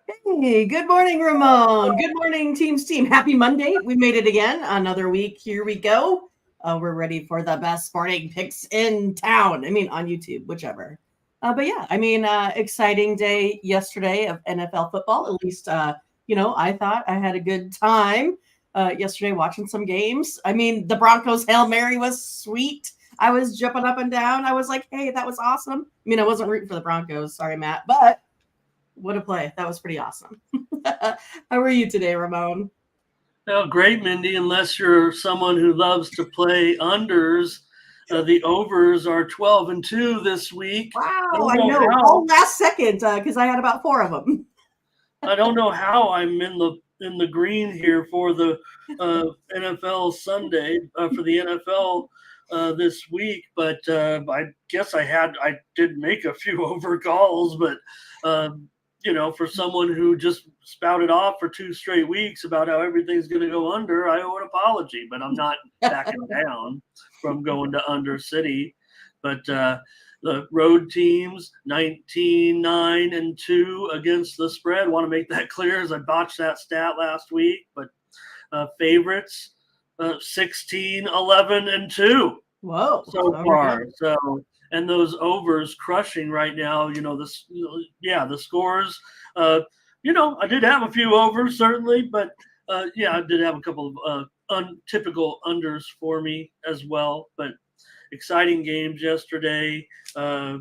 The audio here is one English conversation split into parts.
Hey, good morning, Ramon. Good morning, Teams Team. Happy Monday. We made it again. Another week. Here we go. We're ready for the best sporting picks in town. I mean, on YouTube, whichever. But yeah, exciting day yesterday of NFL football. At least, I thought I had a good time yesterday watching some games. I mean, the Broncos Hail Mary was sweet. I was jumping up and down. I was like, hey, that was awesome. I mean, I wasn't rooting for the Broncos. Sorry, Matt. But what a play. That was pretty awesome. How are you today, Ramon? Oh, great, Mindy. Unless you're someone who loves to play unders, the overs are 12-2 this week. I Wow, don't I know know. how. All last second because I had about four of them. I don't know how I'm in the green here for the NFL Sunday for the NFL this week, but I guess I did make a few over calls, but for someone who just spouted off for 2 straight weeks about how everything's going to go under, I owe an apology, but I'm not backing down from going to under city, but. The road teams 19-9-2 against the spread. Want to make that clear as I botched that stat last week. But favorites 16-11-2 Whoa. so far. Good. So and those overs crushing right now. The scores. I did have a few overs certainly, but I did have a couple of untypical unders for me as well. But exciting games yesterday. I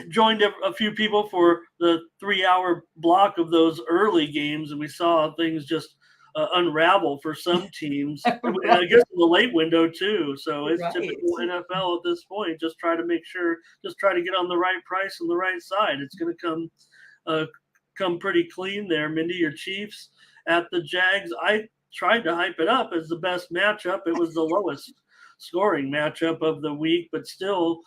joined a few people for the 3-hour block of those early games, and we saw things just unravel for some teams. And I guess in the late window too. So it's Right. typical NFL at this point. Just try to make sure, just try to get on the right price on the right side. It's going to come pretty clean there. Mindy, your Chiefs at the Jags. I tried to hype it up as the best matchup. It was the lowest scoring matchup of the week, but still,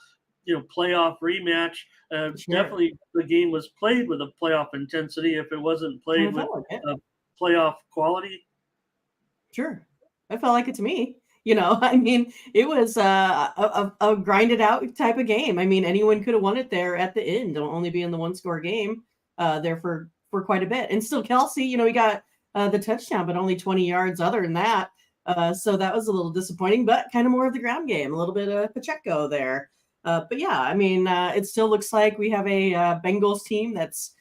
playoff rematch. Sure. Definitely the game was played with a playoff intensity if it wasn't played with playoff quality. Sure. I felt like it to me. It was a grinded out type of game. I mean, anyone could have won it there at the end. It'll only be in the one score game there for quite a bit. And still, Kelsey, he got the touchdown, but only 20 yards other than that. So that was a little disappointing, but kind of more of the ground game, a little bit of Pacheco there. But yeah, it still looks like we have a Bengals team that's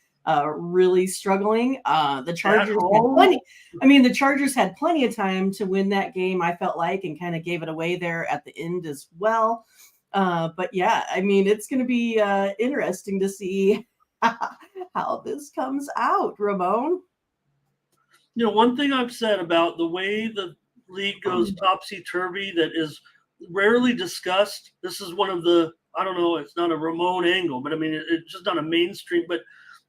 really struggling. The Chargers had plenty. The Chargers had plenty of time to win that game, I felt like, and kind of gave it away there at the end as well. But yeah, it's going to be interesting to see how this comes out, Ramon. One thing I've said about the way the league goes topsy-turvy that is rarely discussed. This is one of the, I don't know, it's not a Ramon angle, but it's just not a mainstream. But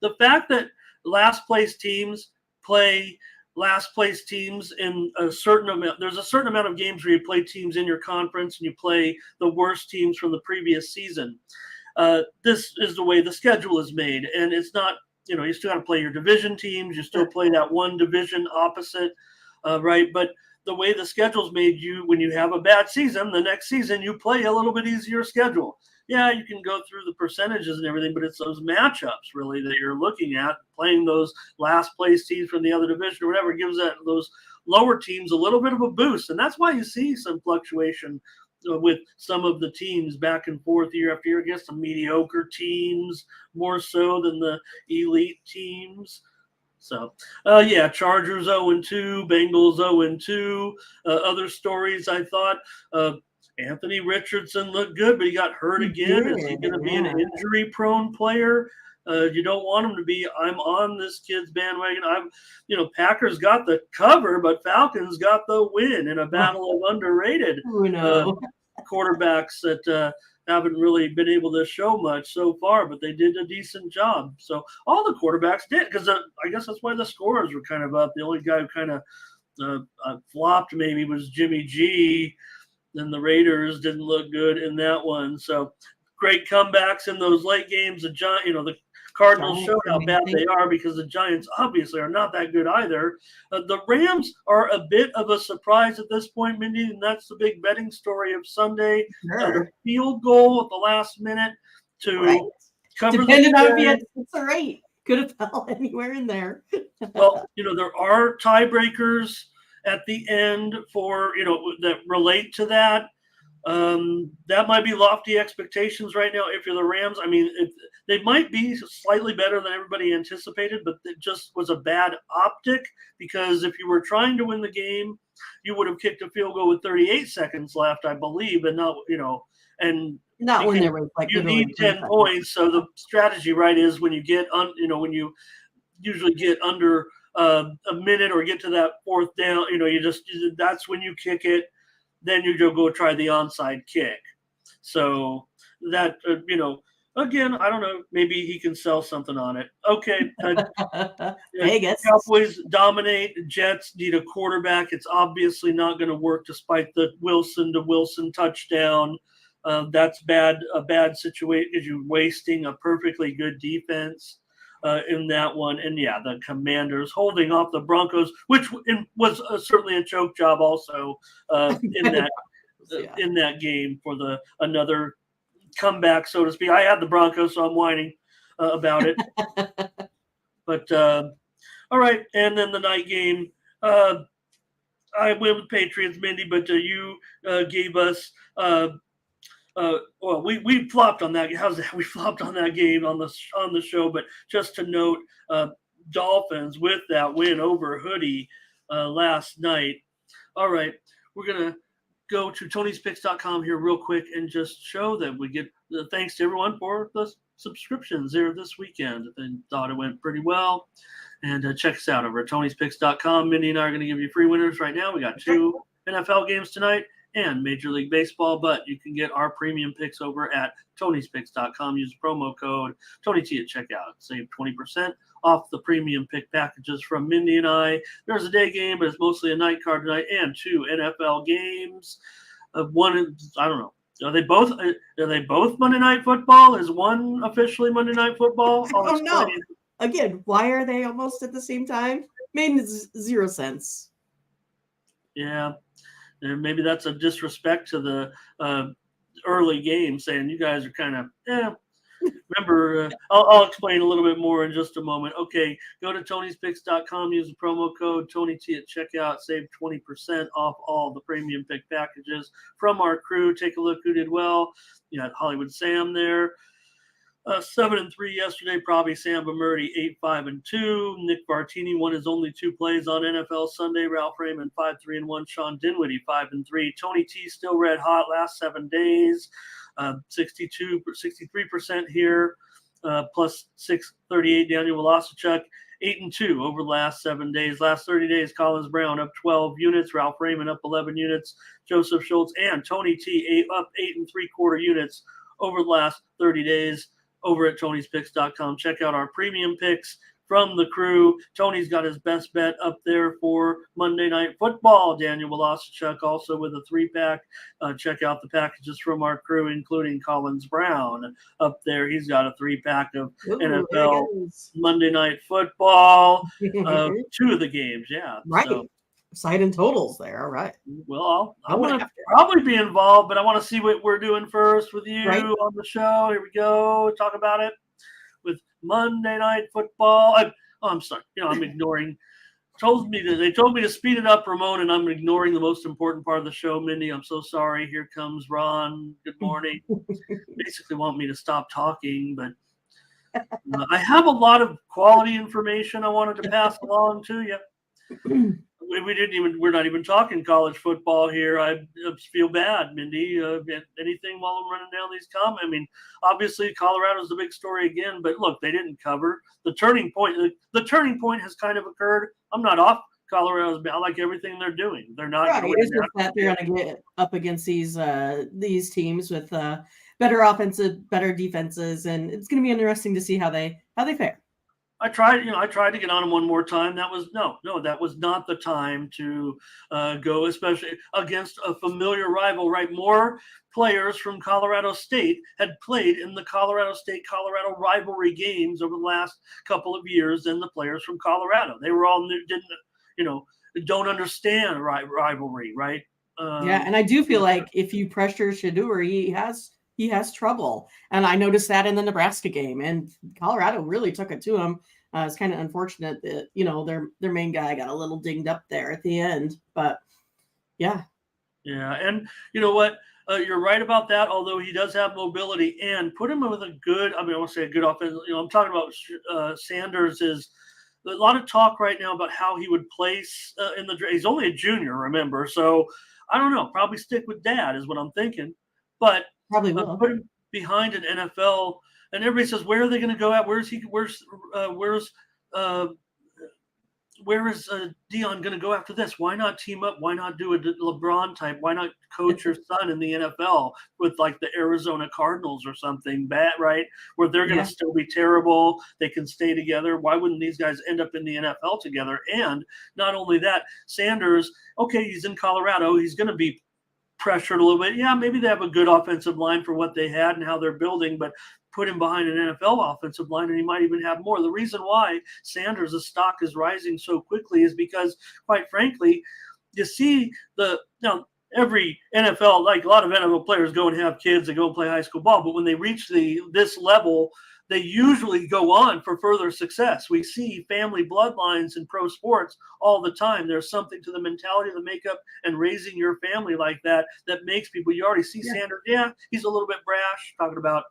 the fact that last place teams play last place teams in a certain amount, there's a certain amount of games where you play teams in your conference and you play the worst teams from the previous season. This is the way the schedule is made. And it's not, you still got to play your division teams. You still play that one division opposite, right? But the way the schedule's made, when you have a bad season, the next season you play a little bit easier schedule. Yeah, you can go through the percentages and everything, but it's those matchups really that you're looking at. Playing those last place teams from the other division or whatever gives those lower teams a little bit of a boost, and that's why you see some fluctuation with some of the teams back and forth year after year against the mediocre teams more so than the elite teams. So, Chargers 0-2, Bengals 0-2. Other stories I thought, Anthony Richardson looked good, but he got hurt again. Is he going to be an injury-prone player? You don't want him to be. I'm on this kid's bandwagon. Packers got the cover, but Falcons got the win in a battle of underrated quarterbacks that haven't really been able to show much so far, but they did a decent job. So all the quarterbacks did, because I guess that's why the scores were kind of up. The only guy who kind of flopped maybe was Jimmy G. Then the Raiders didn't look good in that one. So great comebacks in those late games. The Cardinals showed how bad they are because the Giants obviously are not that good either. The Rams are a bit of a surprise at this point, Mindy, and that's the big betting story of Sunday. The field goal at the last minute to cover Depending the on if spread. he had 6 or 8. Could have fell anywhere in there. Well, there are tiebreakers at the end for, that relate to that. That might be lofty expectations right now if you're the Rams. I mean, they might be slightly better than everybody anticipated, but it just was a bad optic because if you were trying to win the game, you would have kicked a field goal with 38 seconds left, I believe, and not, and Not when because there was like you literally need 10 10 seconds. points. So the strategy, right, is when you get when you usually get under a minute or get to that fourth down, that's when you kick it. Then you go try the onside kick. So that, again, I don't know. Maybe he can sell something on it. Okay. Vegas. Cowboys dominate. Jets need a quarterback. It's obviously not going to work despite the Wilson to Wilson touchdown. That's bad. A bad situation because you're wasting a perfectly good defense in that one. And yeah, the Commanders holding off the Broncos, which was certainly a choke job also in that in that game for another comeback, so to speak. I had the Broncos, so I'm whining about it. But all right, and then the night game. I went with Patriots, Mindy, but you gave us. Well, we flopped on that. How's that? We flopped on that game on the show. But just to note, Dolphins with that win over Hoodie last night. All right, we're gonna go to Tony'sPicks.com here real quick and just show that we get thanks to everyone for the subscriptions there this weekend. They thought it went pretty well. And check us out over at Tony'sPicks.com. Mindy and I are going to give you free winners right now. We got 2 NFL games tonight and Major League Baseball, but you can get our premium picks over at Tony'sPicks.com. Use promo code TonyT at checkout. Save 20% off the premium pick packages from Mindy and I. There's a day game, but it's mostly a night card tonight, and 2 NFL games. One, I don't know. Are they both Monday Night Football? Is one officially Monday Night Football? Oh no! Again, why are they almost at the same time? Made 0 sense. Yeah, and maybe that's a disrespect to the early game, saying you guys are kind of Remember, I'll explain a little bit more in just a moment. Okay, go to Tony'sPicks.com, use the promo code TonyT at checkout, save 20% off all the premium pick packages from our crew. Take a look who did well. You had Hollywood Sam there. 7-3 yesterday, probably Sam Bamurdy 8-5-2. Nick Bartini won his only 2 plays on NFL Sunday. Ralph Raymond 5-3-1. Sean Dinwiddie 5-3. Tony T still red hot last 7 days. 63% here, plus 638. Daniel Wolosachuk 8-2 over the last 7 days. Last 30 days, Collins Brown up 12 units. Ralph Raymond up 11 units. Joseph Schultz and Tony T up 8 3/4 units over the last 30 days. Over at Tony'sPicks.com. Check out our premium picks from the crew. Tony's got his best bet up there for Monday Night Football. Daniel Wolosachuk also with a 3-pack. Check out the packages from our crew, including Collins Brown up there. He's got a 3-pack of NFL Monday Night Football. 2 of the games, yeah. Right. So, side and totals there. All right. Well, I want to probably be involved, but I want to see what we're doing first with you on the show. Here we go. Talk about it with Monday Night Football. I'm sorry. I'm ignoring. They told me to speed it up, Ramon, and I'm ignoring the most important part of the show, Mindy. I'm so sorry. Here comes Ron. Good morning. Basically want me to stop talking, but I have a lot of quality information I wanted to pass along to you. We're not even talking college football here. I feel bad, Mindy. Anything while I'm running down these comments? I mean, obviously Colorado's the big story again, but look, they didn't cover the turning point. The turning point has kind of occurred. I'm not off Colorado's. I like everything they're doing. They're not. Right. It's just that they're going to get up against these teams with better offensive, better defenses, and it's going to be interesting to see how they fare. I tried to get on him one more time. That was that was not the time to go, especially against a familiar rival, right? More players from Colorado State had played in the Colorado State-Colorado rivalry games over the last couple of years than the players from Colorado. They were all new, don't understand rivalry, right? Yeah, and I do feel like if you pressure Shador, he has he has trouble. And I noticed that in the Nebraska game, and Colorado really took it to him. It's kind of unfortunate that, their main guy got a little dinged up there at the end, but yeah. Yeah, and you know what? You're right about that. Although he does have mobility, and put him with a good. I mean, I want to say a good offense. I'm talking about Sanders. Is a lot of talk right now about how he would place in the. He's only a junior, remember? So I don't know. Probably stick with dad is what I'm thinking. But Probably will. put him behind an NFL, and everybody says, where are they going to go at? Where's where is Dion going to go after this? Why not team up? Why not do a LeBron type? Why not coach your son in the NFL with like the Arizona Cardinals or something bad, right? Where they're going to still be terrible. They can stay together. Why wouldn't these guys end up in the NFL together? And not only that, Sanders, okay, he's in Colorado. He's going to be pressured a little bit. Yeah, maybe they have a good offensive line for what they had and how they're building, but put him behind an NFL offensive line and he might even have more. The reason why Sanders' stock is rising so quickly is because, quite frankly, you see every NFL, like a lot of NFL players go and have kids, they go and play high school ball, but when they reach this level, they usually go on for further success. We see family bloodlines in pro sports all the time. There's something to the mentality, the makeup, and raising your family like that makes people. You already see Sanders. Yeah, he's a little bit brash, talking about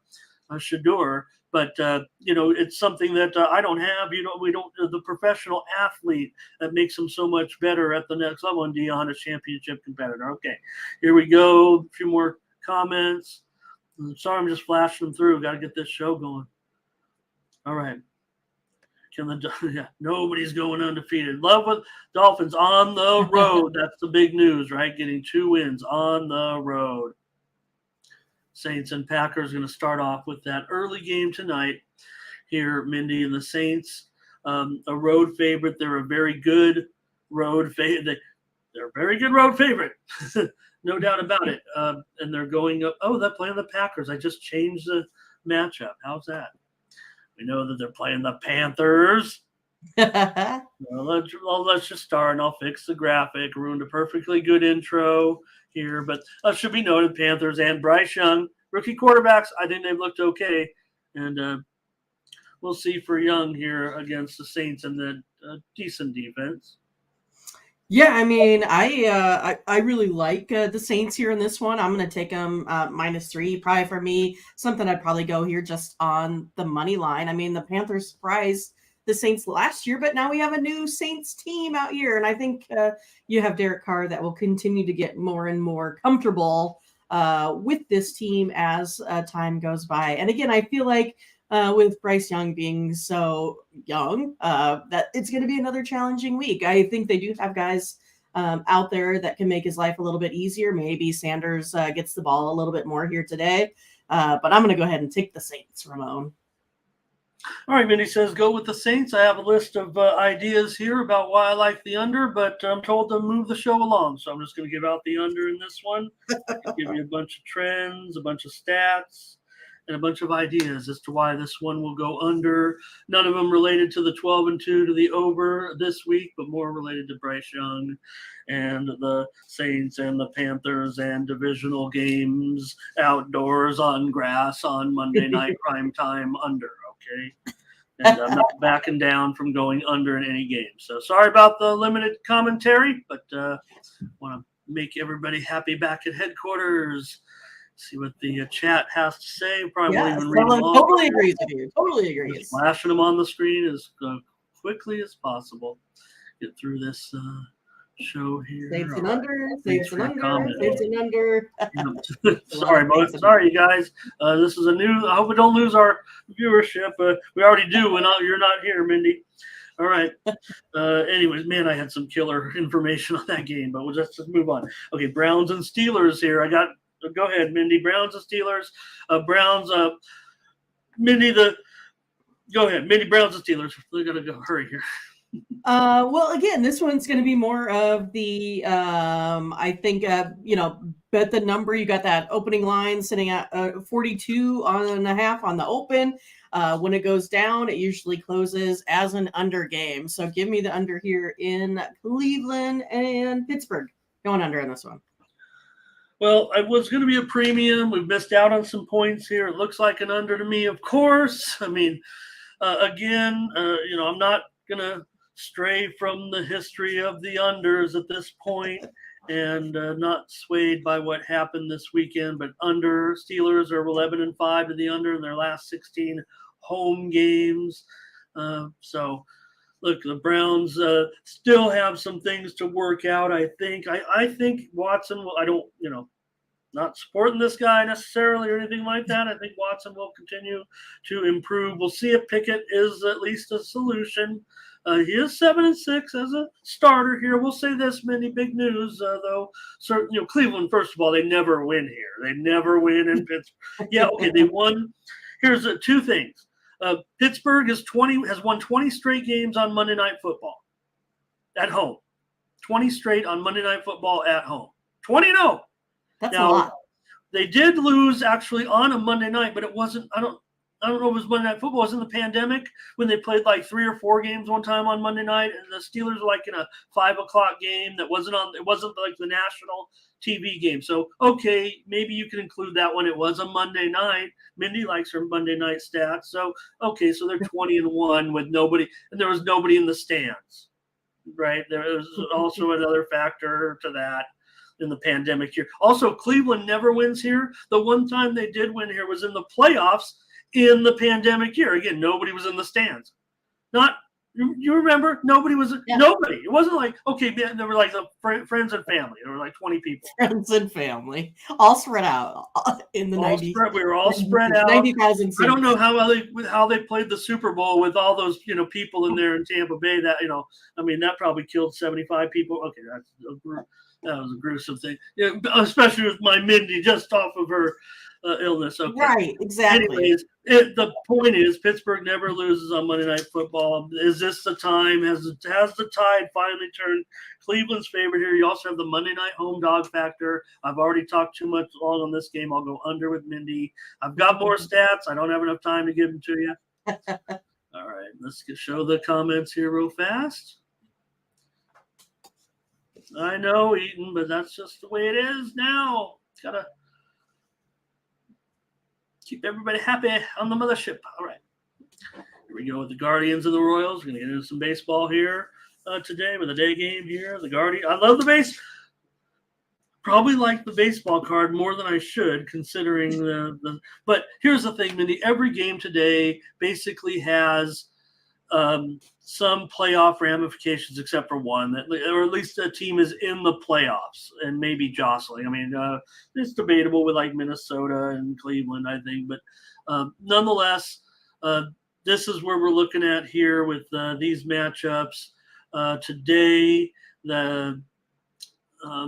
Shador, but it's something that I don't have. We don't. The professional athlete that makes him so much better at the next level. And Dion, a championship competitor. Okay, here we go. A few more comments. I'm sorry, I'm just flashing them through. Got to get this show going. All right. Nobody's going undefeated. Love with Dolphins on the road. That's the big news, right? Getting 2 wins on the road. Saints and Packers going to start off with that early game tonight here, Mindy, and the Saints, a road favorite. They're a very good road favorite. They're a very good road favorite, no doubt about it. And they're going up. Oh, they're playing the Packers. I just changed the matchup. How's that? We know that they're playing the Panthers. Let's just start, and I'll fix the graphic. Ruined a perfectly good intro here, but should be noted, Panthers and Bryce Young, rookie quarterbacks, I think they've looked okay, and we'll see for Young here against the Saints and the decent defense. Yeah, I mean, I really like the Saints here in this one. I'm going to take them -3. Probably for me, something I'd probably go here just on the money line. I mean, the Panthers surprised the Saints last year, but now we have a new Saints team out here, and I think you have Derek Carr that will continue to get more and more comfortable with this team as time goes by. And again, I feel like with Bryce Young being so young, that it's going to be another challenging week. I think they do have guys out there that can make his life a little bit easier. Maybe Sanders gets the ball a little bit more here today, but I'm going to go ahead and take the Saints, Ramon. All right, Mindy says, go with the Saints. I have a list of ideas here about why I like the under, but I'm told to move the show along. So I'm just going to give out the under in this one. Give you a bunch of trends, a bunch of stats, and a bunch of ideas as to why this one will go under. None of them related to the 12-2 to the over this week, but more related to Bryce Young and the Saints and the Panthers and divisional games outdoors on grass on Monday night prime time under. Okay. And I'm not backing down from going under in any game. So sorry about the limited commentary, but want to make everybody happy back at headquarters. See what the chat has to say. Probably won't even read them all. Totally agrees with you. Totally agrees. Just flashing them on the screen as quickly as possible. Get through this show here. Saints and under. Saints and under. Saints and under. Sorry, you guys. This is a new. I hope we don't lose our viewership. We already do when you're not here, Mindy. All right. Anyways, man, I had some killer information on that game, but we'll just move on. Okay, Browns and Steelers here. Go ahead, Mindy. Browns and Steelers. Browns. Mindy. Go ahead, Mindy. Browns and Steelers. We gotta go. Hurry here. Well, again, this one's going to be more of the, I think, bet the number. You got that opening line sitting at 42.5 on the open. When it goes down, it usually closes as an under game. So give me the under here in Cleveland and Pittsburgh. Going under in this one. Well, it was going to be a premium. We've missed out on some points here. It looks like an under to me, of course. I mean, again, I'm not going to stray from the history of the unders at this point and not swayed by what happened this weekend. But under Steelers are 11-5 to the under in their last 16 home games. So look, the Browns still have some things to work out. I think. I think Watson will. I don't. Not supporting this guy necessarily or anything like that. I think Watson will continue to improve. We'll see if Pickett is at least a solution. He is 7-6 as a starter here. We'll say this, many big news, though. Certain, Cleveland, first of all, they never win here. They never win in Pittsburgh. Yeah, okay, they won. Here's two things. Pittsburgh has won 20 straight games on Monday Night Football at home. 20 straight on Monday Night Football at home. 20-0. That's now, a lot. They did lose actually on a Monday night, but it wasn't. I don't know if it was Monday Night Football. It was in the pandemic when they played like 3 or 4 games one time on Monday night, and the Steelers were like in a 5:00 game that wasn't on. It wasn't like the national TV game. So okay, maybe you can include that one. It was a Monday night. Mindy likes her Monday night stats. So okay, so they're 20-1 with nobody, and there was nobody in the stands. Right, there was also another factor to that. In the pandemic year. Also, Cleveland never wins here. The one time they did win here was in the playoffs in the pandemic year. Again, nobody was in the stands. You remember? Nobody was. Yeah. Nobody. It wasn't like, okay, there were like the friends and family. There were like 20 people. Friends and family. All spread out in the 90s. We were all spread out. 90,000 seats. I don't know how they played the Super Bowl with all those, people in there in Tampa Bay. That, that probably killed 75 people. Okay, that was a gruesome thing. Yeah, especially with my Mindy just off of her illness. Okay. Right, exactly. Anyways, the point is Pittsburgh never loses on Monday Night Football. Is this the time? Has the tide finally turned Cleveland's favorite here? You also have the Monday night home dog factor. I've already talked too much long on this game. I'll go under with Mindy. I've got more stats. I don't have enough time to give them to you. All right, let's show the comments here real fast. I know, Eaton, but that's just the way it is now. It's got to keep everybody happy on the mothership. All right. Here we go with the Guardians and the Royals. We're going to get into some baseball here today with a day game here. The Guardians. I love the base. Probably like the baseball card more than I should, considering the. But here's the thing, Mindy. Every game today basically has some playoff ramifications except for one, or at least a team is in the playoffs and maybe jostling. I mean, it's debatable with like Minnesota and Cleveland, I think, but nonetheless, this is where we're looking at here with these matchups today.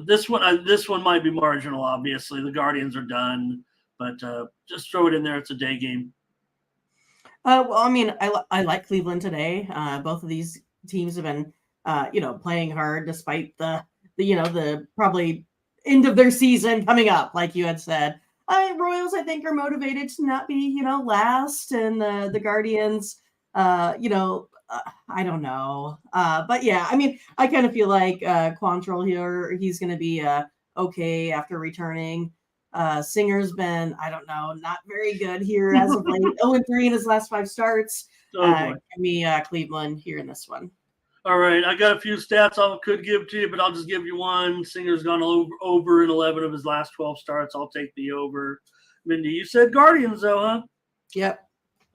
This one might be marginal. Obviously, the Guardians are done, but just throw it in there. It's a day game. Well, I mean, I like Cleveland today. Both of these teams have been, playing hard despite the probably end of their season coming up, like you had said. Royals, I think, are motivated to not be, last, and the Guardians, I don't know. But yeah, I mean, I kind of feel like Quantrill here, he's going to be okay after returning. Singer's been, I don't know, not very good here as of late. 0-3 in his last 5 starts. Give me Cleveland here in this one. All right, I got a few stats I could give to you, but I'll just give you one. Singer's gone over in 11 of his last 12 starts. I'll take the over. Mindy, you said Guardians, though, huh? Yep.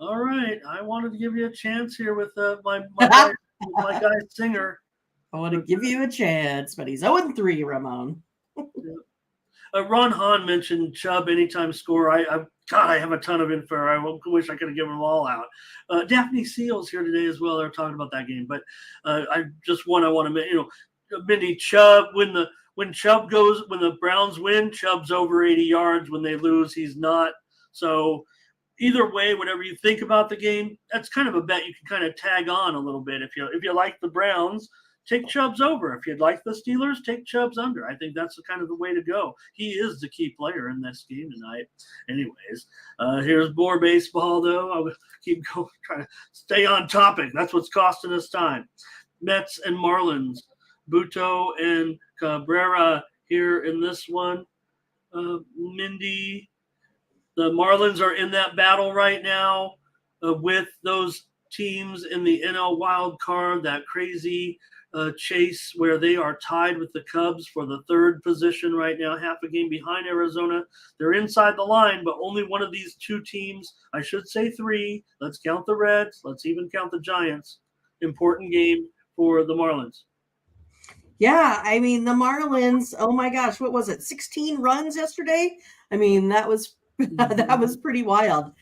All right, I wanted to give you a chance here with my guy Singer. I want to give you a chance, but he's 0-3, Ramon. Ron Hahn mentioned Chubb anytime score. I have a ton of info. I wish I could have given them all out. Daphne Seals here today as well. They're talking about that game, but I want to mention, Mindy, Chubb when the Browns win, Chubb's over 80 yards. When they lose, he's not. So either way, whatever you think about the game, that's kind of a bet you can kind of tag on a little bit. If you like the Browns, take Chubb's over. If you'd like the Steelers, take Chubb's under. I think that's kind of the way to go. He is the key player in this game tonight. Anyways, here's more baseball, though. I will keep going, trying to stay on topic. That's what's costing us time. Mets and Marlins. Buto and Cabrera here in this one. Mindy. The Marlins are in that battle right now with those teams in the NL wild card, that crazy chase where they are tied with the Cubs for the third position right now, half a game behind Arizona. They're inside the line, but only one of these two teams, I should say three. Let's count the Reds. Let's even count the Giants. Important game for the Marlins. Yeah, I mean, the Marlins, oh my gosh, what was it? 16 runs yesterday? I mean, that was that was pretty wild.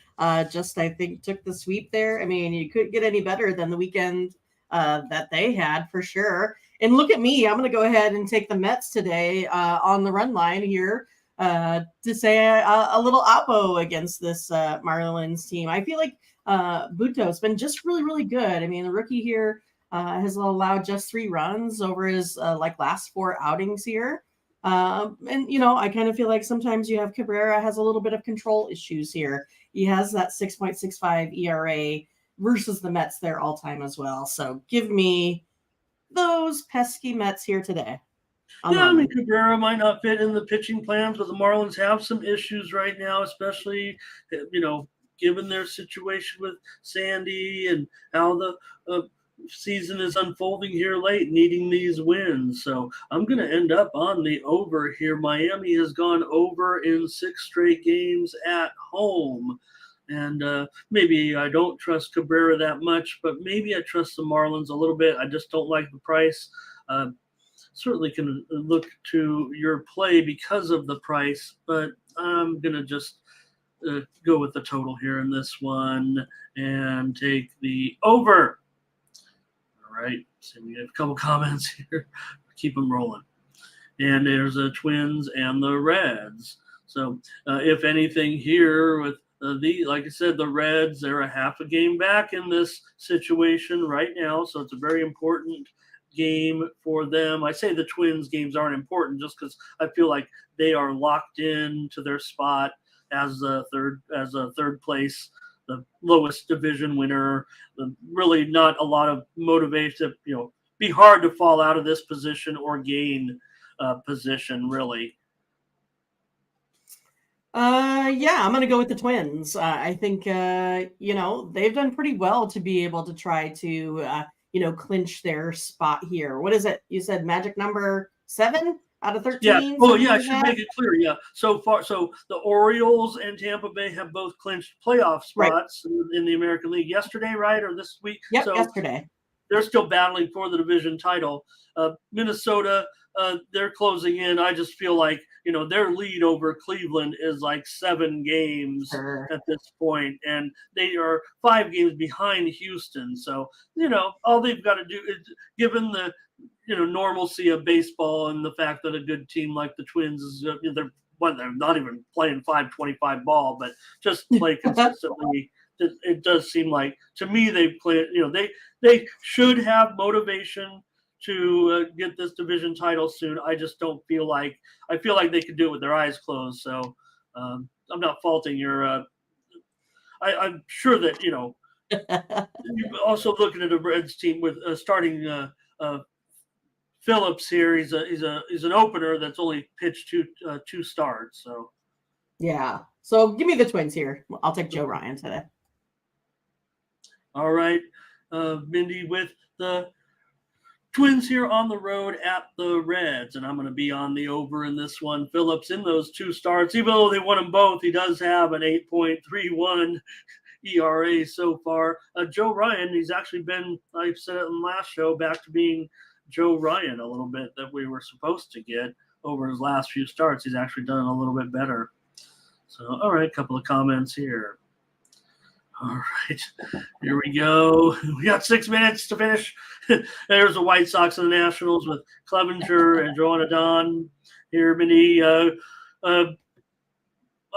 Just I think took the sweep there. I mean, you couldn't get any better than the weekend that they had for sure. And look at me, I'm going to go ahead and take the Mets today on the run line here to say a little oppo against this Marlins team. I feel like Buto's been just really, really good. I mean, the rookie here has allowed just 3 runs over his last 4 outings here. And, I kind of feel like sometimes you have Cabrera has a little bit of control issues here. He has that 6.65 ERA versus the Mets there all time as well. So give me those pesky Mets here today. Yeah, I mean, Cabrera might not fit in the pitching plans, but the Marlins have some issues right now, especially, given their situation with Sandy and how the season is unfolding here late, needing these wins. So I'm going to end up on the over here. Miami has gone over in 6 straight games at home. And maybe I don't trust Cabrera that much, but maybe I trust the Marlins a little bit. I just don't like the price. Certainly can look to your play because of the price, but I'm going to just go with the total here in this one and take the over. All right, so we have a couple comments here. Keep them rolling. And there's the Twins and the Reds. So if anything here with like I said, the Reds, they're a half a game back in this situation right now. So it's a very important game for them. I say the Twins games aren't important just because I feel like they are locked in to their spot as a third place, the lowest division winner. Really not a lot of motivation. Be hard to fall out of this position or gain position really. Yeah, I'm gonna go with the Twins. I think they've done pretty well to be able to try to clinch their spot here. What is it? You said magic number 7 out of 13? Yeah. Oh, yeah. I should make it clear. Yeah. So far, so the Orioles and Tampa Bay have both clinched playoff spots in the American League yesterday, right, or this week? Yep, so yesterday. They're still battling for the division title. Minnesota, they're closing in. I just feel like their lead over Cleveland is like 7 games at this point, and they are 5 games behind Houston. So all they've got to do is, given the normalcy of baseball and the fact that a good team like the Twins is they're not even playing 525 ball, but just play consistently. It does seem like to me they play. They should have motivation to get this division title soon. I just don't feel like I feel like they could do it with their eyes closed. So I'm not faulting your. I'm sure that you're also looking at a Reds team with starting Phillips here. He's an opener that's only pitched 2 starts. So yeah. So give me the Twins here. I'll take Joe Ryan today. All right, Mindy, with the Twins here on the road at the Reds, and I'm going to be on the over in this one. Phillips in those 2 starts, even though they won them both, he does have an 8.31 ERA so far. Joe Ryan, he's actually been, I said it in the last show, back to being Joe Ryan a little bit that we were supposed to get over his last few starts. He's actually done a little bit better. So, all right, a couple of comments here. All right, here we go. We got 6 minutes to finish. There's the White Sox and the Nationals with Clevenger and Joanna Don here, Minnie. I'm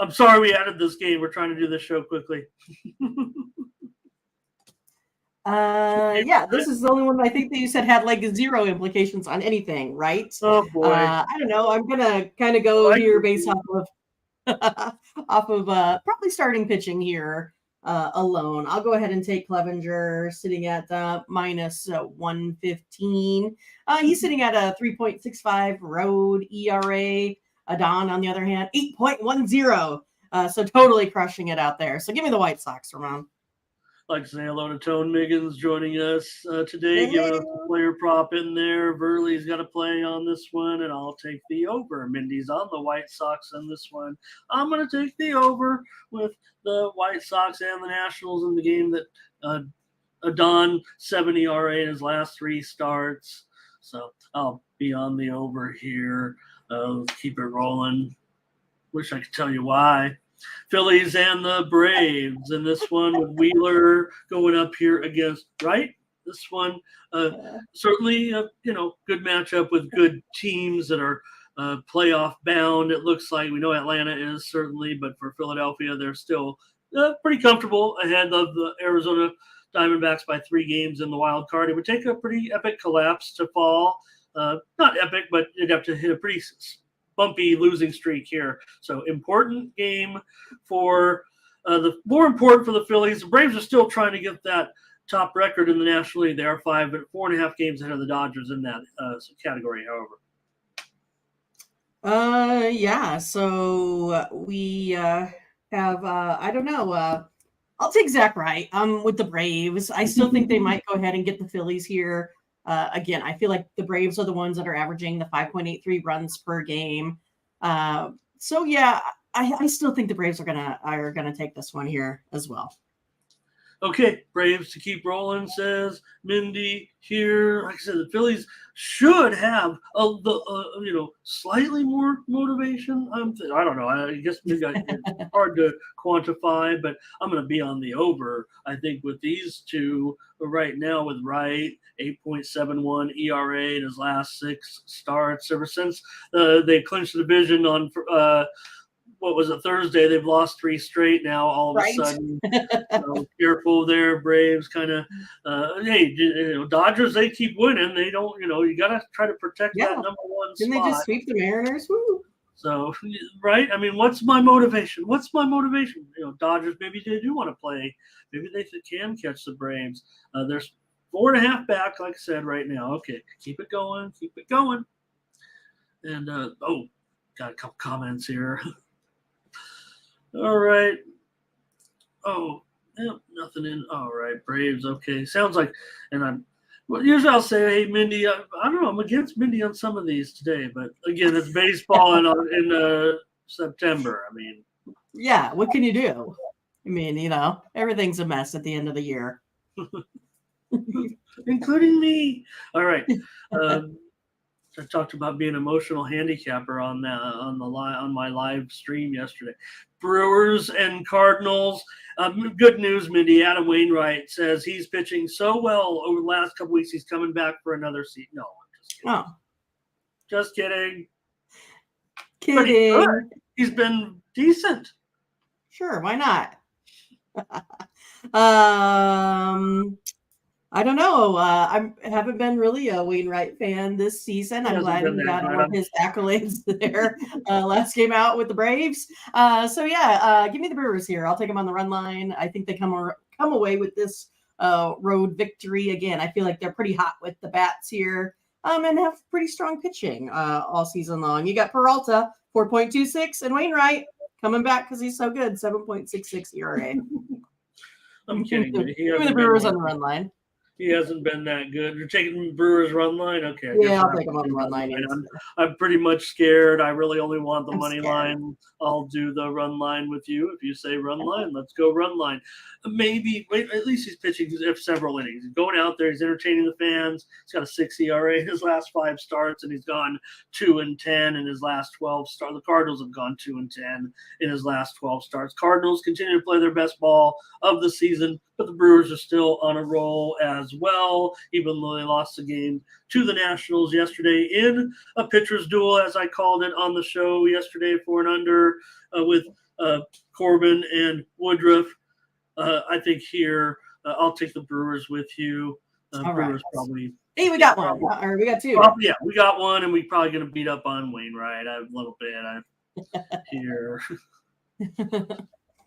sorry we added this game. We're trying to do this show quickly. Yeah, this is the only one I think that you said had like 0 implications on anything, right? Oh boy. I don't know. I'm gonna kind of go here based off of probably starting pitching here. Alone. I'll go ahead and take Clevenger sitting at minus 115. He's sitting at a 3.65 road ERA. Adon, on the other hand, 8.10. So totally crushing it out there. So give me the White Sox, Ramon. Like to say hello to Tone Miggins joining us today, Hello. giving us a player prop in there. Verley's got a play on this one, and I'll take the over. Mindy's on the White Sox on this one. I'm going to take the over with the White Sox and the Nationals in the game that Adon 7 ERA in his last 3 starts. So I'll be on the over here. Let's keep it rolling. Wish I could tell you why. Phillies and the Braves, and this one with Wheeler going up here against Wright. This one certainly, good matchup with good teams that are playoff bound. It looks like we know Atlanta is certainly, but for Philadelphia, they're still pretty comfortable ahead of the Arizona Diamondbacks by 3 games in the wild card. It would take a pretty epic collapse to fall. Not epic, but you'd have to hit a pretty bumpy losing streak here. So important game for more important for the Phillies. The Braves are still trying to get that top record in the National League. They are 4.5 games ahead of the Dodgers in that category, however. Yeah. So we have I don't know. I'll take Zach Wright. With the Braves. I still think they might go ahead and get the Phillies here. Again, I feel like the Braves are the ones that are averaging the 5.83 runs per game. So yeah, I still think the Braves are gonna take this one here as well. Okay, Braves to keep rolling, says Mindy here. Like I said, the Phillies should have slightly more motivation. I don't know. I guess maybe it's hard to quantify, but I'm going to be on the over. I think with these two right now with Wright, 8.71 ERA in his last 6 starts ever since they clinched the division on what was it, Thursday? They've lost 3 straight now. All of a sudden, careful there, Braves. Kind of, hey, Dodgers. They keep winning. They don't. You got to try to protect that number 1 spot. Didn't they just sweep the Mariners? Woo. So, right. I mean, what's my motivation? Dodgers. Maybe they do want to play. Maybe they can catch the Braves. There's 4.5 back, like I said, right now. Okay, keep it going. Keep it going. And got a couple comments here. All right. Oh, yep, nothing in. All right, Braves. Okay, sounds like, usually I'll say, hey, Mindy. I don't know. I'm against Mindy on some of these today, but again, it's baseball in September. I mean, yeah. What can you do? I mean, everything's a mess at the end of the year, including me. All right. I talked about being an emotional handicapper on my live stream yesterday. Brewers and Cardinals. Good news, Mindy. Adam Wainwright says he's pitching so well over the last couple weeks. He's coming back for another season. No, I'm just kidding. Kidding. He's been decent. Sure, why not? I don't know. I haven't been really a Wainwright fan this season. I'm glad he got all of his accolades there last game out with the Braves. So yeah, give me the Brewers here. I'll take them on the run line. I think they come away with this road victory again. I feel like they're pretty hot with the bats here and have pretty strong pitching all season long. You got Peralta, 4.26, and Wainwright coming back because he's so good, 7.66 ERA. I'm kidding. Give me the Brewers on the run line. He hasn't been that good. You're taking Brewers run line? Okay. Yeah, I'll take him on the run line. I'm pretty much scared. I really only want the money line. I'll do the run line with you. If you say run line, let's go run line. Maybe, wait, at least he's pitching several innings. He's going out there. He's entertaining the fans. He's got a 6 ERA in his last 5 starts, and he's gone 2-10 in his last 12 starts. The Cardinals have gone 2-10 in his last 12 starts. Cardinals continue to play their best ball of the season, but the Brewers are still on a roll as well, even though they lost the game to the Nationals yesterday in a pitcher's duel, as I called it on the show yesterday, 4-under with Corbin and Woodruff. I think here I'll take the Brewers with you. Brewers probably. Hey, we got one, or we got 2. Yeah, we got one, and we're probably going to beat up on Wainwright a little bit here.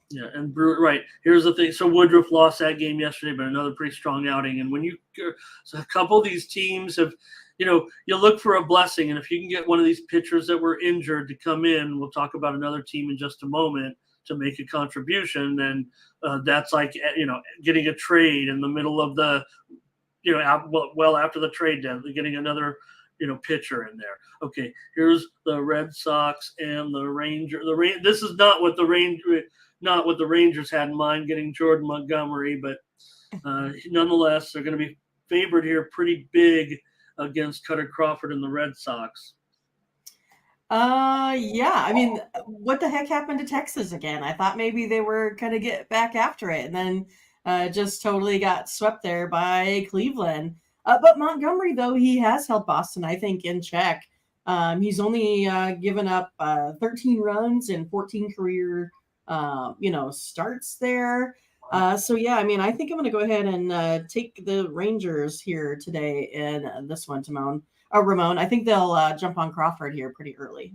Yeah, and right. Here's the thing. So Woodruff lost that game yesterday, but another pretty strong outing. And so a couple of these teams have, you look for a blessing. And if you can get one of these pitchers that were injured to come in, we'll talk about another team in just a moment to make a contribution. And that's like, getting a trade in the middle of the, well after the trade deadline, getting another pitcher in there. Okay, here's the Red Sox and the Rangers. This is not what the Rangers had in mind, getting Jordan Montgomery, but nonetheless, they're going to be favored here pretty big against Cutter Crawford and the Red Sox. Yeah. I mean, what the heck happened to Texas again? I thought maybe they were gonna get back after it, and then just totally got swept there by Cleveland. But Montgomery, though, he has held Boston, I think, in check. He's only given up 13 runs in 14 career, starts there. So yeah, I mean, I think I'm going to go ahead and take the Rangers here today in this one, Ramon. I think they'll jump on Crawford here pretty early.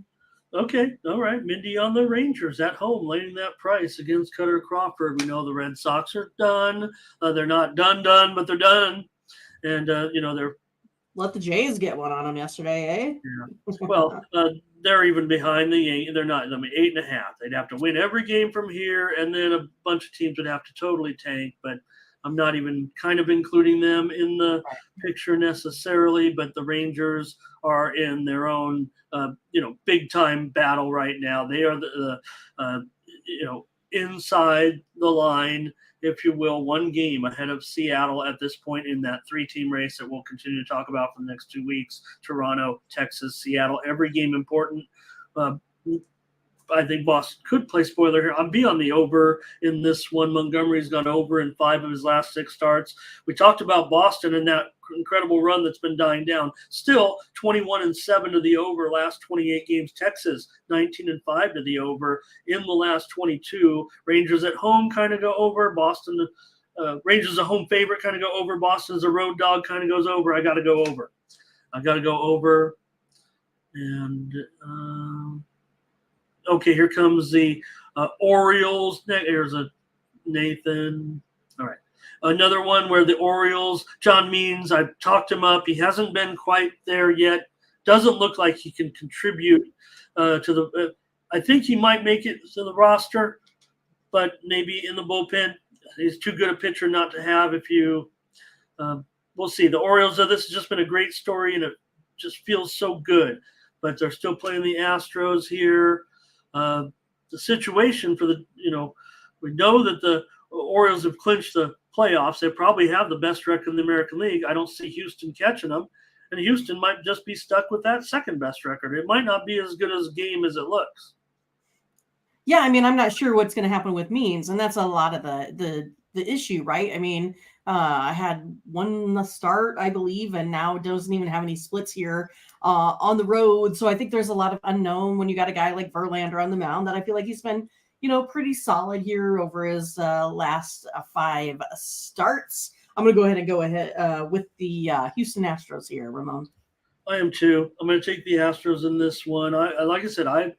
Okay, all right. Mindy on the Rangers at home, laying that price against Cutter Crawford. We know the Red Sox are done. They're not done, but they're done. And, they're Let the Jays get one on them yesterday, eh? Yeah. Well, they're even behind they're not. 8.5. They'd have to win every game from here, and then a bunch of teams would have to totally tank. But I'm not even kind of including them in the picture necessarily. But the Rangers are in their own, big time battle right now. They are inside the line, if you will, one game ahead of Seattle at this point in that 3-team race that we'll continue to talk about for the next 2 weeks. Toronto, Texas, Seattle, every game important. I think Boston could play spoiler here. I'll be on the over in this one. Montgomery's gone over in 5 of his last 6 starts. We talked about Boston and that incredible run that's been dying down. Still 21-7 to the over last 28 games. Texas 19-5 to the over in the last 22. Rangers at home kind of go over. Boston, Rangers a home favorite kind of go over. Boston's a road dog kind of goes over. I got to go over. And okay, here comes the Orioles. Here's a Nathan. All right. Another one where the Orioles, John Means, I've talked him up. He hasn't been quite there yet. Doesn't look like he can contribute to the I think he might make it to the roster, but maybe in the bullpen. He's too good a pitcher not to have if you we'll see. The Orioles, this has just been a great story, and it just feels so good. But they're still playing the Astros here. The situation for we know that the Orioles have clinched the playoffs. They probably have the best record in the American League. I don't see Houston catching them, and Houston might just be stuck with that second best record. It might not be as good a game as it looks. Yeah, I mean, I'm not sure what's going to happen with Means, and that's a lot of the issue, right? I mean, I had one start, I believe, and now doesn't even have any splits here on the road. So I think there's a lot of unknown when you got a guy like Verlander on the mound that I feel like he's been, pretty solid here over his last 5 starts. I'm going to go ahead with the Houston Astros here, Ramon. I am too. I'm going to take the Astros in this one. Like I said, I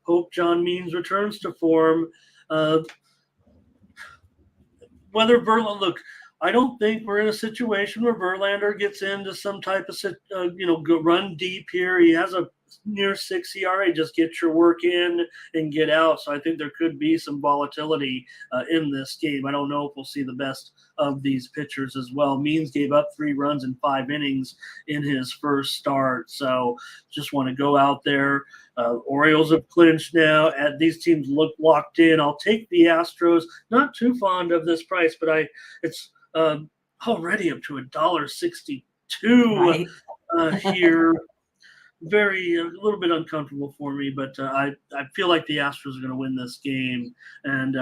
hope John Means returns to form. Whether Verlander, look, I don't think we're in a situation where Verlander gets into some type of, run deep here. He has a near 6 ERA. Just get your work in and get out. So I think there could be some volatility in this game. I don't know if we'll see the best of these pitchers as well. Means gave up 3 runs in 5 innings in his first start. So just want to go out there. Orioles have clinched now. These teams look locked in. I'll take the Astros. Not too fond of this price, but it's already up to $1.62 here. A little bit uncomfortable for me, but I feel like the Astros are going to win this game. And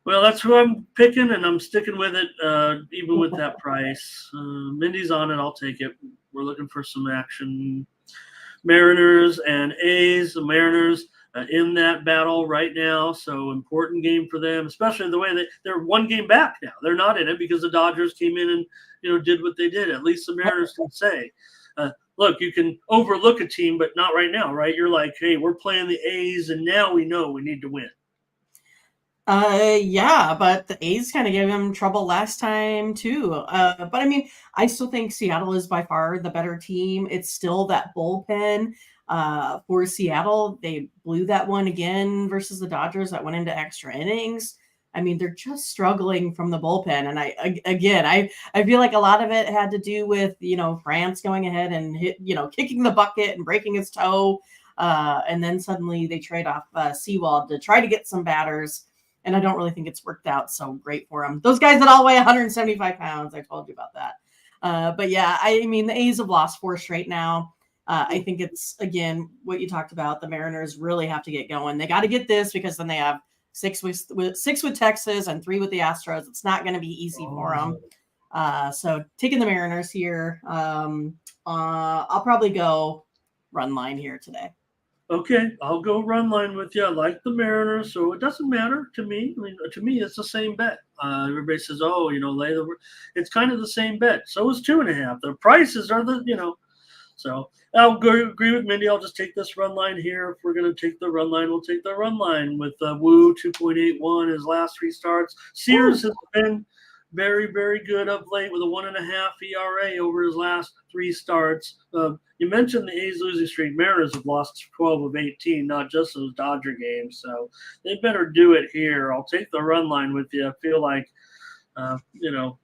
well, that's who I'm picking, and I'm sticking with it, even with that price. Mindy's on it. I'll take it. We're looking for some action. Mariners and A's. The Mariners in that battle right now, so important game for them, especially the way they're 1 game back now. They're not in it because the Dodgers came in and did what they did. At least the Mariners can say. look, you can overlook a team, but not right now, right? You're like, hey, we're playing the A's, and now we know we need to win. Yeah, but the A's kind of gave him trouble last time too. But I mean, I still think Seattle is by far the better team. It's still that bullpen. For Seattle, they blew that one again versus the Dodgers that went into extra innings. I mean, they're just struggling from the bullpen, and I feel like a lot of it had to do with France going ahead and kicking the bucket and breaking his toe, and then suddenly they trade off Seawald to try to get some batters. And I don't really think it's worked out so great for them. Those guys that all weigh 175 pounds, I told you about that. But yeah, I mean, the A's have lost 4 straight now. I think it's, again, what you talked about. The Mariners really have to get going. They got to get this because then they have 6 with Texas and 3 with the Astros. It's not going to be easy for them. So taking the Mariners here. I'll probably go run line here today. Okay, I'll go run line with you. I like the Mariners, so it doesn't matter to me. I mean, to me, it's the same bet. Everybody says, "Oh, lay the." It's kind of the same bet. So is 2.5. The prices are So I'll agree with Mindy. I'll just take this run line here. If we're going to take the run line, we'll take the run line with Wu 2.81 his last 3 starts. Sears has been very, very good of late with a 1.5 ERA over his last 3 starts. You mentioned the A's losing streak. Mariners have lost 12 of 18, not just those Dodger games. So they better do it here. I'll take the run line with you. I feel like, at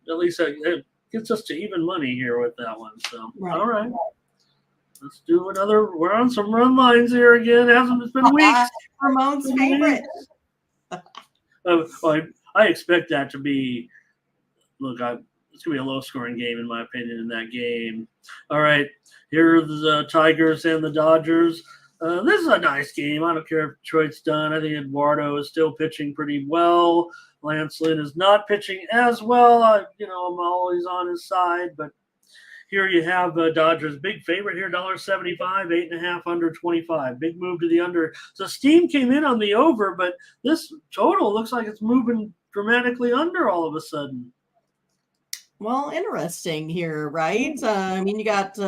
least it gets us to even money here with that one. So, right. All right. Let's do another. We're on some run lines here again. It's been weeks. Ramon's favorite. I expect that to be. Look, it's going to be a low-scoring game, in my opinion, in that game. All right, here are the Tigers and the Dodgers. This is a nice game. I don't care if Detroit's done. I think Eduardo is still pitching pretty well. Lance Lynn is not pitching as well. I'm always on his side, but here you have Dodgers. Big favorite here, $1.75, 8.5 under 25. Big move to the under. So Steam came in on the over, but this total looks like it's moving dramatically under all of a sudden. Well, interesting here, right? I mean, you got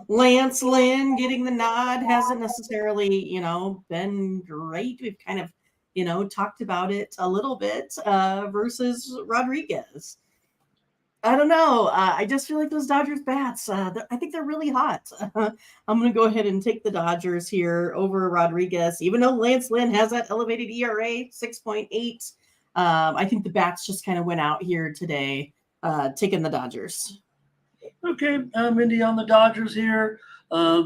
Lance Lynn getting the nod. Hasn't necessarily, been great. We've kind of, talked about it a little bit versus Rodriguez. I don't know. I just feel like those Dodgers bats, I think they're really hot. I'm going to go ahead and take the Dodgers here over Rodriguez, even though Lance Lynn has that elevated ERA, 6.8. I think the bats just kind of went out here today. Taking the Dodgers. Okay, Mindy on the Dodgers here. Like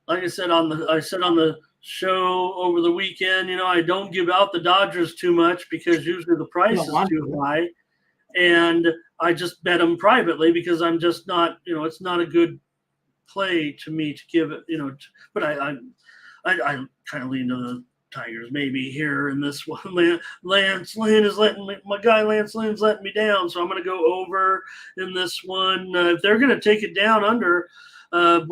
I said on the show over the weekend, I don't give out the Dodgers too much because usually the price is too high, and I just bet them privately because I'm just not, it's not a good play to me to give it, but I kind of lean to the Tigers maybe here in this one. Lance Lynn is my guy Lance Lynn's letting me down, so I'm going to go over in this one. If they're going to take it down under, I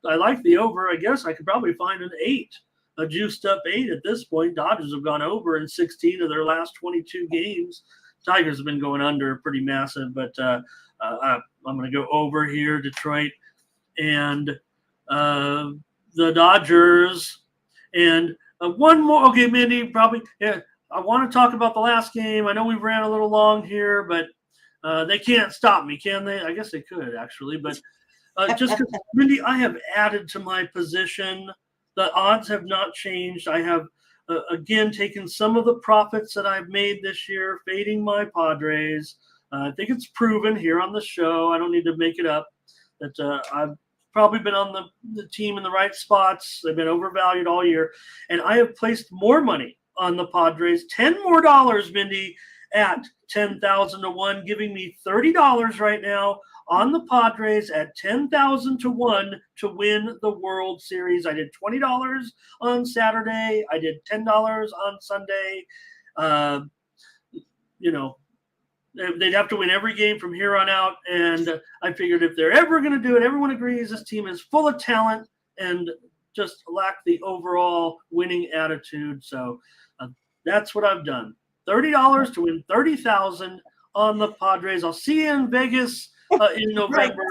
like the over. I guess I could probably find an 8, a juiced up 8 at this point. Dodgers have gone over in 16 of their last 22 games. Tigers have been going under pretty massive, but I'm going to go over here, Detroit and the Dodgers. And one more. Okay, Mindy, probably. Yeah, I want to talk about the last game. I know we ran a little long here, but they can't stop me, can they? I guess they could, actually. But just because, Mindy, I have added to my position. The odds have not changed. I have, again, taken some of the profits that I've made this year, fading my Padres. I think it's proven here on the show. I don't need to make it up that I've probably been on the team in the right spots. They've been overvalued all year. And I have placed more money on the Padres, $10 more, Mindy, at 10,000 to 1, giving me $30 right now on the Padres at 10,000 to 1 to win the World Series. I did $20 on Saturday. I did $10 on Sunday. They'd have to win every game from here on out. And I figured if they're ever going to do it, everyone agrees this team is full of talent and just lack the overall winning attitude. So that's what I've done. $30 to win 30,000 on the Padres. I'll see you in Vegas in November.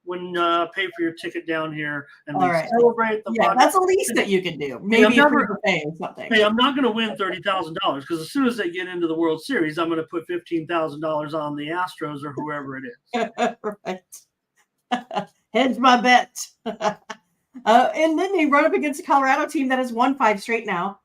pay for your ticket down here and All we right. celebrate the Yeah, podcast. that's the least that you can do. Maybe a free buffet or something. Hey, I'm not going to win $30,000 because as soon as they get into the World Series, I'm going to put $15,000 on the Astros or whoever it is. Right. Hedge my bet. And then they run up against a Colorado team that has won 5 straight now.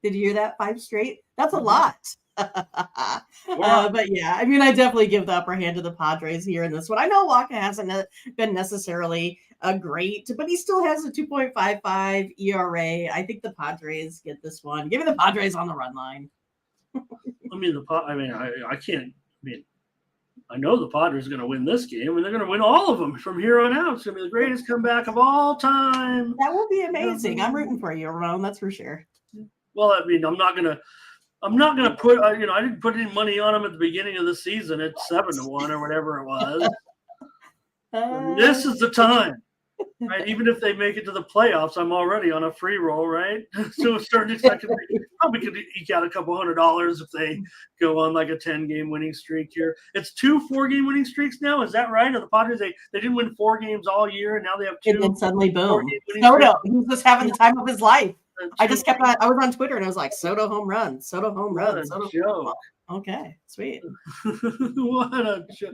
Did you hear that? 5 straight? That's a lot. But yeah, I mean, I definitely give the upper hand to the Padres here in this one. I know Waka hasn't been necessarily great, but he still has a 2.55 ERA. I think the Padres get this one. Give me the Padres on the run line. I can't. I know the Padres are going to win this game, and they're going to win all of them from here on out. It's going to be the greatest comeback of all time. That will be amazing. I'm rooting for you, Ramon. That's for sure. Well, I mean, I'm not gonna put. I didn't put any money on them at the beginning of the season at 7-1 or whatever it was. This is the time, right? Even if they make it to the playoffs, I'm already on a free roll, right? So a certain extent, probably could eke out a couple $100 if they go on like a 10-game winning streak here. It's 2 4-game winning streaks now. Is that right? Or the Padres they didn't win 4 games all year, and now they have 2. And then suddenly, boom! Soto, he's just having the time of his life. I just kept. I was on Twitter and I was like, Soto home run, Soto home run, Soto joke. Okay, sweet. What a joke.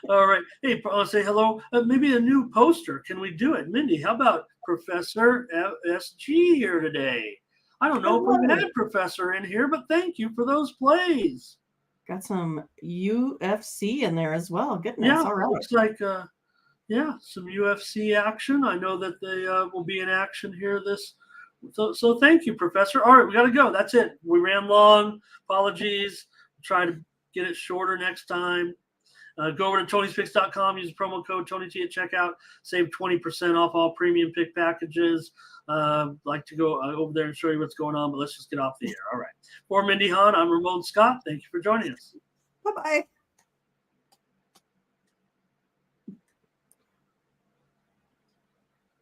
All right. Hey, I'll say hello. Maybe a new poster. Can we do it? Mindy, how about Professor SG here today? I don't know if we had Professor in here, but thank you for those plays. Got some UFC in there as well. Goodness. Yeah, all right. Looks like, some UFC action. I know that they will be in action here So thank you, Professor. All right, we got to go. That's it. We ran long. Apologies. Try to get it shorter next time. Go over to Tony'sPicks.com. Use the promo code TonyT at checkout. Save 20% off all premium pick packages. Like to go over there and show you what's going on, but let's just get off the air. All right. For Mindy Hahn, I'm Ramon Scott. Thank you for joining us. Bye-bye.